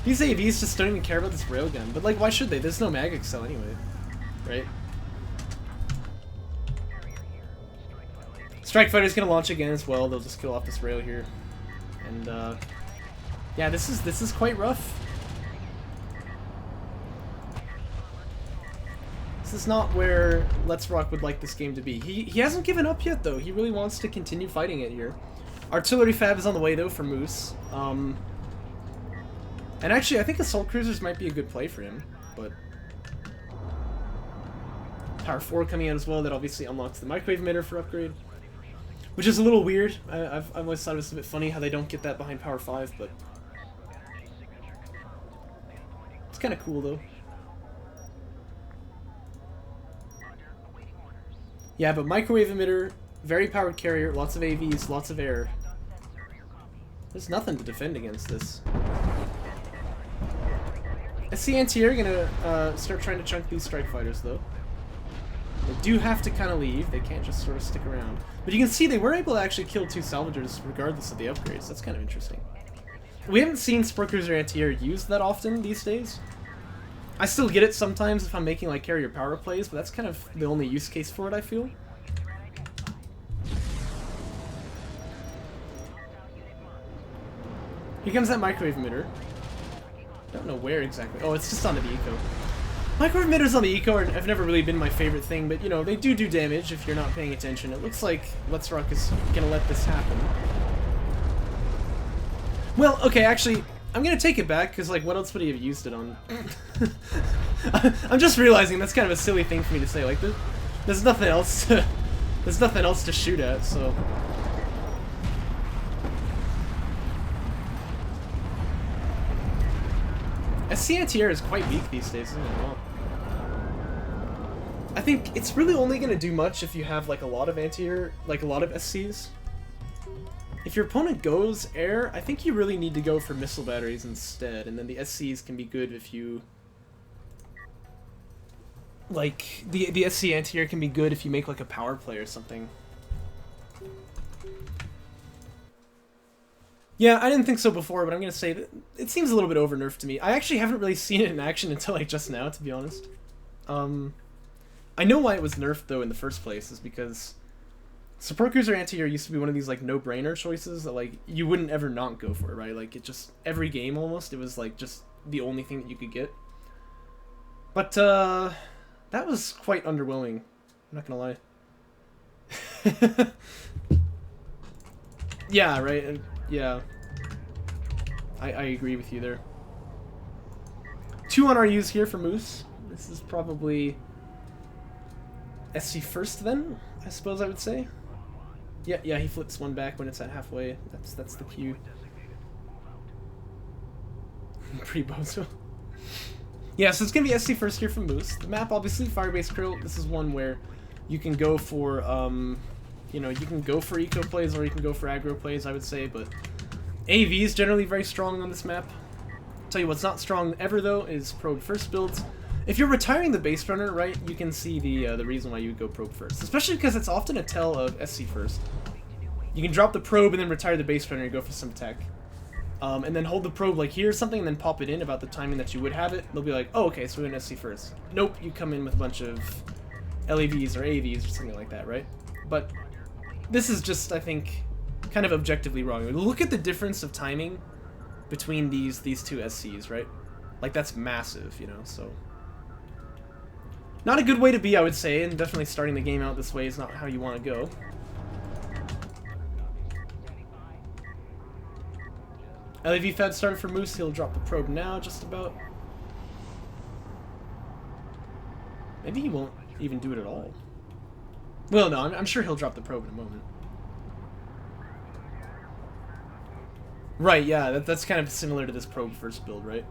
These AVs just don't even care about this railgun, but like, why should they? There's no mag excel anyway, right? Strike Fighter's gonna launch again as well. They'll just kill off this rail here, and yeah, this is quite rough. This is not where Let's Rock would like this game to be. He hasn't given up yet though. He really wants to continue fighting it here. Artillery fab is on the way though for Moose. And actually, I think Assault Cruisers might be a good play for him, but Power 4 coming out as well, that obviously unlocks the microwave emitter for upgrade, which is a little weird. I've always thought it was a bit funny how they don't get that behind Power 5, but it's kind of cool though. Yeah, but microwave emitter, very powered carrier, lots of AVs, lots of air. There's nothing to defend against this. SC anti-air gonna start trying to chunk these strike fighters though. They do have to kind of leave. They can't just sort of stick around. But you can see they were able to actually kill 2 salvagers regardless of the upgrades. That's kind of interesting. We haven't seen Support Cruiser anti-air used that often these days. I still get it sometimes if I'm making like carrier power plays, but that's kind of the only use case for it, I feel. Here comes that microwave emitter. Don't know where exactly. Oh, it's just onto the eco. Microwave emitters on the eco have never really been my favorite thing, but you know, they do damage if you're not paying attention. It looks like Let's Rock is gonna let this happen. Well, okay, actually, I'm gonna take it back, because like, what else would he have used it on? I'm just realizing that's kind of a silly thing for me to say. Like, there's nothing else to shoot at, so. SC anti-air is quite weak these days, isn't it? Well, I think it's really only going to do much if you have like a lot of anti-air, like a lot of SCs. If your opponent goes air, I think you really need to go for missile batteries instead, and then the SCs can be good if you... Like, the SC anti-air can be good if you make like a power play or something. Yeah, I didn't think so before, but I'm going to say that it seems a little bit over-nerfed to me. I actually haven't really seen it in action until like just now, to be honest. I know why it was nerfed, though, in the first place, is because Support Cruiser anti-air used to be one of these like no-brainer choices that like you wouldn't ever not go for, right? Like, it just, every game almost, it was like just the only thing that you could get. But, that was quite underwhelming, I'm not gonna lie. Yeah, right? Yeah, I agree with you there. 2 on RUs here for Moose. This is probably SC first then, I suppose I would say. Yeah, he flips one back when it's at halfway. That's the cue. Pre-bozo. Yeah, so it's gonna be SC first here from Moose. The map, obviously, Firebase Krill. This is one where you can go for you know, you can go for eco plays or you can go for aggro plays, I would say, but AV is generally very strong on this map. Tell you what's not strong ever, though, is probe first builds. If you're retiring the base runner, right, you can see the reason why you would go probe first, especially because it's often a tell of SC first. You can drop the probe and then retire the base runner and go for some tech. And then hold the probe like here or something and then pop it in about the timing that you would have it. They'll be like, oh, okay, so we're in SC first. Nope, you come in with a bunch of LAVs or AVs or something like that, right? But this is just, I think, kind of objectively wrong. Look at the difference of timing between these two SCs, right? Like, that's massive, you know, so... Not a good way to be, I would say, and definitely starting the game out this way is not how you want to go. LAV Fed started for Moose, he'll drop the probe now, just about. Maybe he won't even do it at all. Well, no, I'm sure he'll drop the probe in a moment. Right, yeah, that's kind of similar to this probe first build, right?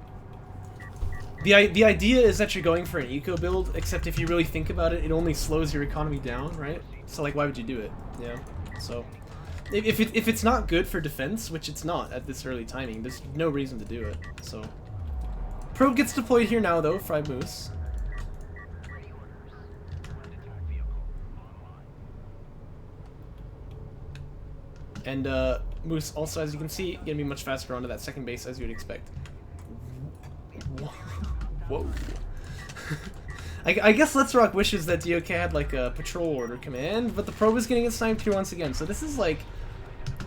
The idea is that you're going for an eco build, except if you really think about it, it only slows your economy down, right? So, like, why would you do it? Yeah, so... If it's not good for defense, which it's not at this early timing, there's no reason to do it, so... Probe gets deployed here now, though, Fried Moose. And, Moose also, as you can see, gonna be much faster onto that second base, as you would expect. Whoa. I guess letsrock wishes that DOK had, like, a patrol order command, but the probe is gonna get sniped here once again, so this is like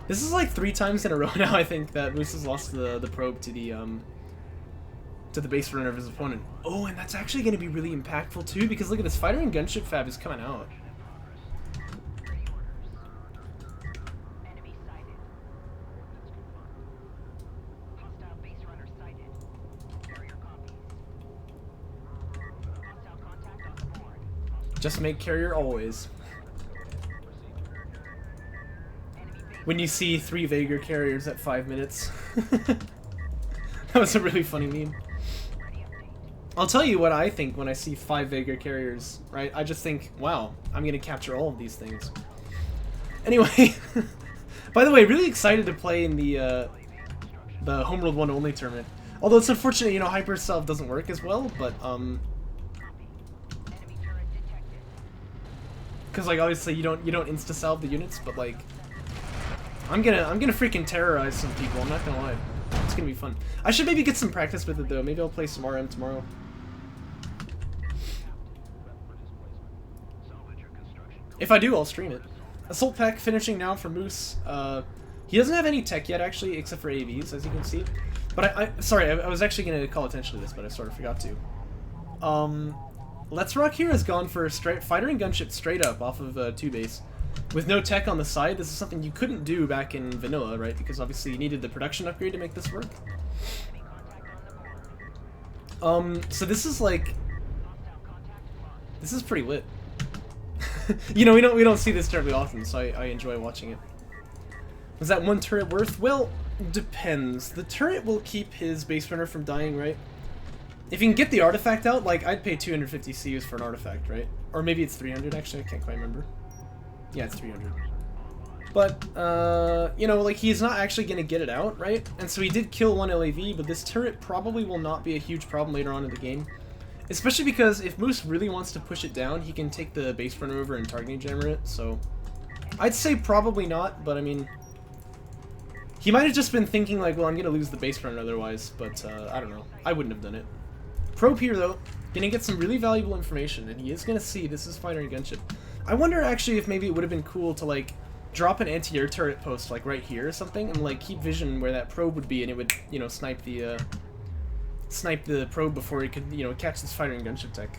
3 times in a row now, I think, that Moose has lost the probe to the base runner of his opponent. Oh, and that's actually gonna be really impactful, too, because look at this, fighter and gunship fab is coming out. Just make carrier always. When you see 3 Vega carriers at 5 minutes. That was a really funny meme. I'll tell you what I think when I see 5 Vega carriers, right? I just think, wow, I'm gonna capture all of these things. Anyway, by the way, really excited to play in the Homeworld 1 only tournament. Although it's unfortunate, you know, Hyper Salve doesn't work as well, but because, like, obviously you don't insta salve the units, but, like, I'm gonna freaking terrorize some people. I'm not gonna lie, it's gonna be fun. I should maybe get some practice with it though. Maybe I'll play some RM tomorrow. If I do, I'll stream it. Assault Pack finishing now for Moose. He doesn't have any tech yet, actually, except for AVs, as you can see. But sorry, I was actually gonna call attention to this, but I sort of forgot to. Letsrock here has gone for a straight fighter and gunship straight up off of 2 base. With no tech on the side, this is something you couldn't do back in vanilla, right? Because obviously you needed the production upgrade to make this work. So this is like... This is pretty lit. You know, we don't see this terribly often, so I enjoy watching it. Was that 1 turret worth? Well, depends. The turret will keep his base runner from dying, right? If you can get the artifact out, like, I'd pay 250 CUs for an artifact, right? Or maybe it's 300, actually, I can't quite remember. Yeah, it's 300. But, you know, like, he's not actually gonna get it out, right? And so he did kill 1 LAV, but this turret probably will not be a huge problem later on in the game. Especially because if Moose really wants to push it down, he can take the base runner over and targeting jammer it, so... I'd say probably not, but I mean... He might have just been thinking, like, well, I'm gonna lose the base runner otherwise, but, I don't know. I wouldn't have done it. Probe here, though, gonna get some really valuable information, and he is gonna see this is fighter and gunship. I wonder, actually, if maybe it would have been cool to, like, drop an anti-air turret post, like, right here or something, and, like, keep vision where that probe would be, and it would, you know, snipe the probe before it could, you know, catch this fighter and gunship tech.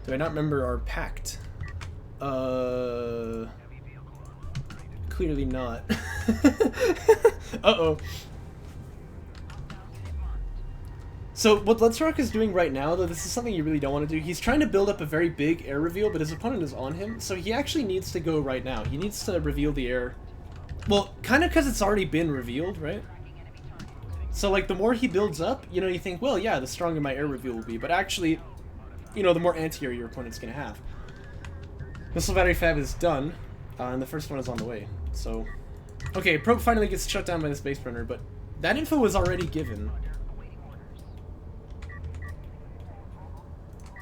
Do I not remember our pact? Clearly not. Uh-oh. So, what letsrock is doing right now, though, this is something you really don't want to do. He's trying to build up a very big air reveal, but his opponent is on him, so he actually needs to go right now. He needs to reveal the air. Well, kind of because it's already been revealed, right? So, like, the more he builds up, you know, you think, well, yeah, the stronger my air reveal will be, but actually, you know, the more anti-air your opponent's going to have. Missile battery fab is done, and the first one is on the way, so... Okay, probe finally gets shut down by this base runner, but that info was already given.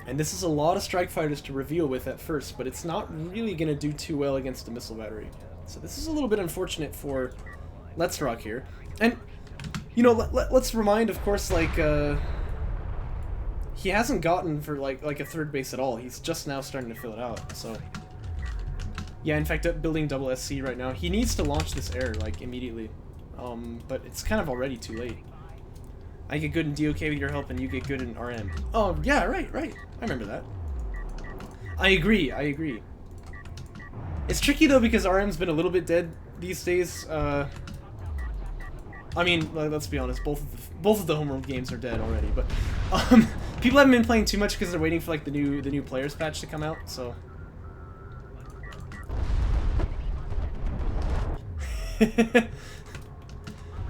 And this is a lot of strike fighters to reveal with at first, but it's not really going to do too well against the missile battery. So this is a little bit unfortunate for letsrock here. And, you know, let's remind, of course, like, he hasn't gotten for, like a 3rd base at all. He's just now starting to fill it out, so... Yeah, in fact, building double SC right now. He needs to launch this air, like, immediately. but it's kind of already too late. I get good in DOK with your help, and you get good in RM. Oh, yeah, right. I remember that. I agree. It's tricky, though, because RM's been a little bit dead these days. I mean, let's be honest, both of the homeworld games are dead already, but people haven't been playing too much because they're waiting for like the new players patch to come out, so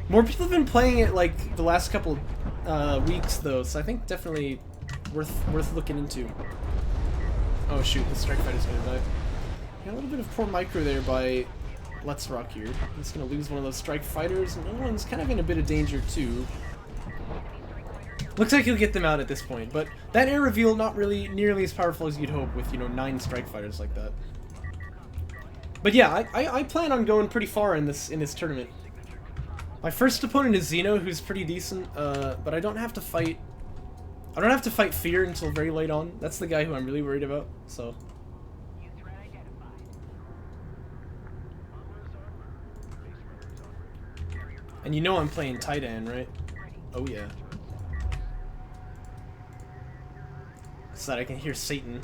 more people have been playing it like the last couple weeks though, so I think definitely worth looking into. Oh shoot, the Strike Fighter's gonna die. Got a little bit of poor micro there by letsrock here. He's gonna lose one of those Strike Fighters, and everyone's kind of in a bit of danger too. Looks like he'll get them out at this point, but that air reveal not really nearly as powerful as you'd hope with, you know, 9 Strike Fighters like that. But yeah, I plan on going pretty far in this tournament. My first opponent is Xeno, who's pretty decent, but I don't have to fight Fear until very late on. That's the guy who I'm really worried about, so. And you know I'm playing Titan, right? Oh yeah. So that I can hear Satan.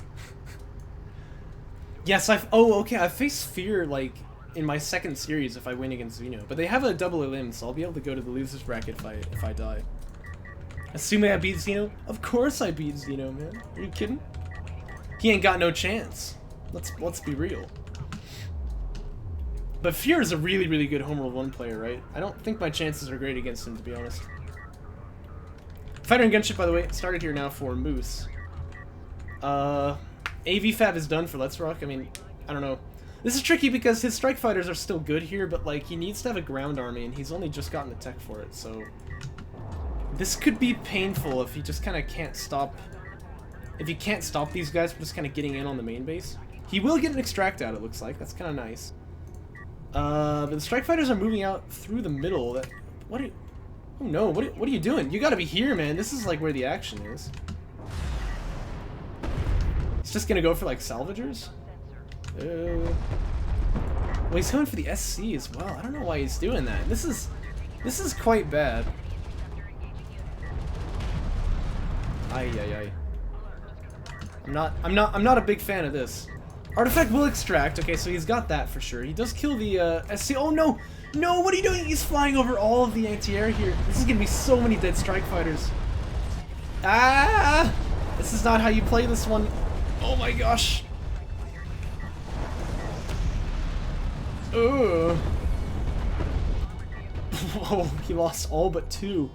Yes, oh, okay, I faced Fear, like, in my second series if I win against Xeno. But they have a double elim, so I'll be able to go to the loser's bracket if I die. Assuming I beat Xeno? Of course I beat Xeno, man. Are you kidding? He ain't got no chance. Let's be real. But Fear is a really, really good Homeworld 1 player, right? I don't think my chances are great against him, to be honest. Fighter and Gunship, by the way, started here now for Moose. AV Fab is done for letsrock. I mean, I don't know. This is tricky because his Strike Fighters are still good here, but like he needs to have a ground army, and he's only just gotten the tech for it, so this could be painful if he just kind of can't stop. If he can't stop these guys from just kind of getting in on the main base. He will get an extract out, it looks like. That's kind of nice. But the Strike Fighters are moving out through the middle. What are you... Oh no, what are you doing? You gotta be here, man. This is like where the action is. He's just gonna go for like salvagers? Well, he's going for the SC as well. I don't know why he's doing that. This is quite bad. Ay. I'm not a big fan of this. Artifact will extract. Okay, so he's got that for sure. He does kill the SC. Oh no! No, what are you doing? He's flying over all of the anti-air here. This is gonna be so many dead Strike Fighters. Ah! This is not how you play this one. Oh my gosh. Ugh. Whoa, he lost all but 2.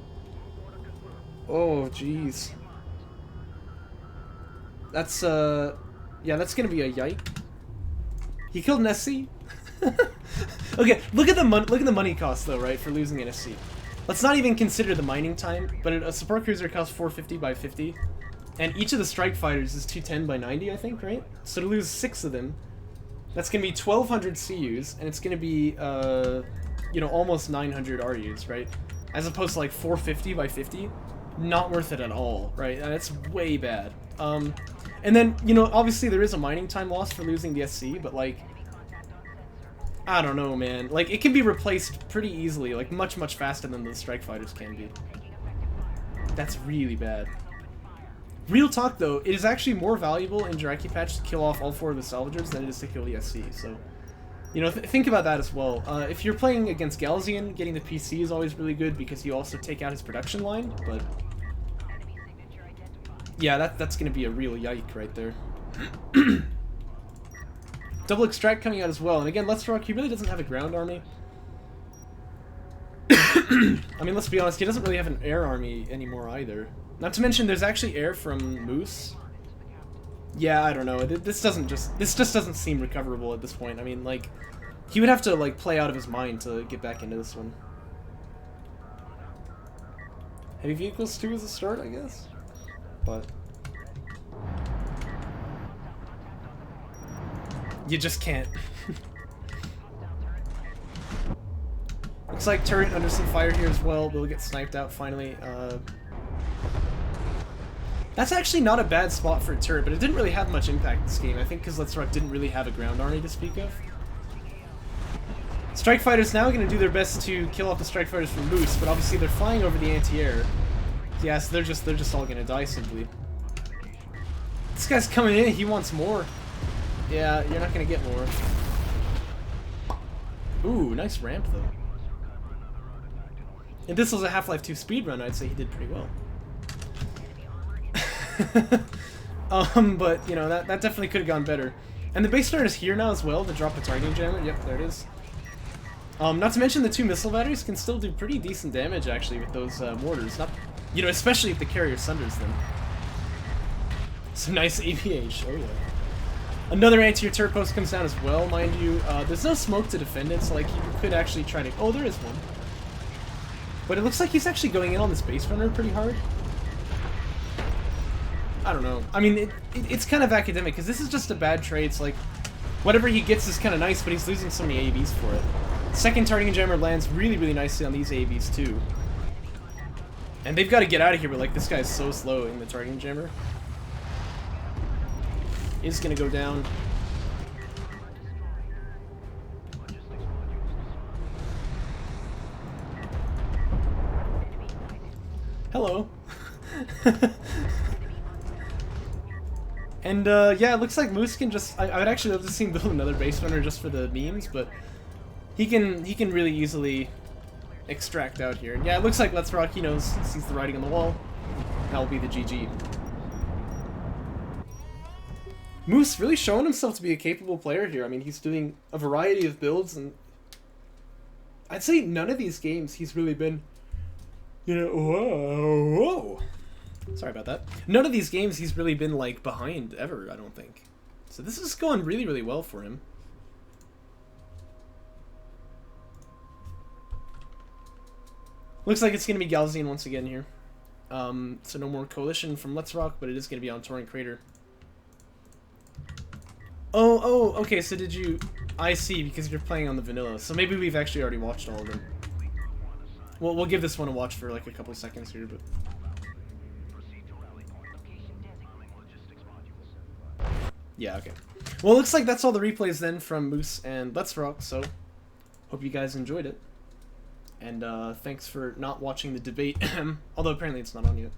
Oh, jeez. That's, yeah, that's gonna be a yike. He killed an SC? Okay, look at the money cost, though, right, for losing an SC. Let's not even consider the mining time, but a support cruiser costs 450 by 50, and each of the Strike Fighters is 210 by 90, I think, right? So to lose 6 of them, that's gonna be 1,200 CUs, and it's gonna be, you know, almost 900 RUs, right? As opposed to like 450 by 50, not worth it at all, right? That's way bad. And then, you know, obviously there is a mining time loss for losing the SC, but like, I don't know, man. Like, it can be replaced pretty easily, like much faster than the Strike Fighters can be. That's really bad. Real talk, though, it is actually more valuable in Jirachi patch to kill off all 4 of the salvagers than it is to kill the SC, so... You know, think about that as well. If you're playing against Galzian, getting the PC is always really good because you also take out his production line, but... Yeah, that's gonna be a real yike right there. Double extract coming out as well, and again, letsrock, he really doesn't have a ground army. I mean, let's be honest, he doesn't really have an air army anymore either. Not to mention, there's actually air from Moose. Yeah, I don't know. This just doesn't seem recoverable at this point. I mean, like, he would have to like play out of his mind to get back into this one. Heavy vehicles 2 is a start, I guess, but you just can't. Looks like turret under some fire here as well. They'll get sniped out finally. That's actually not a bad spot for a turret, but it didn't really have much impact this game, I think, because letsrock didn't really have a ground army to speak of. Strike Fighters now going to do their best to kill off the Strike Fighters from Moose, but obviously they're flying over the anti-air. Yeah, so they're just all going to die simply. This guy's coming in, he wants more. Yeah, you're not going to get more. Ooh, nice ramp though. If this was a Half-Life 2 speedrun, I'd say he did pretty well. But, you know, that definitely could have gone better. And the base star is here now as well to drop a targeting jammer. Yep, there it is. Not to mention the 2 missile batteries can still do pretty decent damage, actually, with those mortars. Not, you know, especially if the carrier sunders them. Some nice AVH, oh yeah. Another anti-air turret post comes down as well, mind you. There's no smoke to defend it, so like you could actually try to... Oh, there is one. But it looks like he's actually going in on this base runner pretty hard. I don't know. I mean, it's kind of academic, because this is just a bad trade. So, like, whatever he gets is kind of nice, but he's losing so many AVs for it. Second targeting jammer lands really, really nicely on these AVs, too. And they've got to get out of here, but, like, this guy's so slow in the targeting jammer. Is going to go down. Hello. And, yeah, it looks like Moose can just... I would actually love to see him build another base runner just for the memes, but he can really easily extract out here. And yeah, it looks like letsrock, he knows, sees the writing on the wall. That will be the GG. Moose really showing himself to be a capable player here. I mean, he's doing a variety of builds, and I'd say none of these games he's really been, you know, whoa. Sorry about that. None of these games he's really been, like, behind ever, I don't think. So this is going really, really well for him. Looks like it's going to be Galzian once again here. So no more Coalition from letsrock, but it is going to be on Torrent Crater. Oh, okay, so did you... I see, because you're playing on the vanilla. So maybe we've actually already watched all of them. Well, we'll give this one a watch for, like, a couple seconds here, but... Yeah, okay. Well, it looks like that's all the replays then from Moose and letsrock, so hope you guys enjoyed it. And thanks for not watching the debate, although apparently it's not on yet.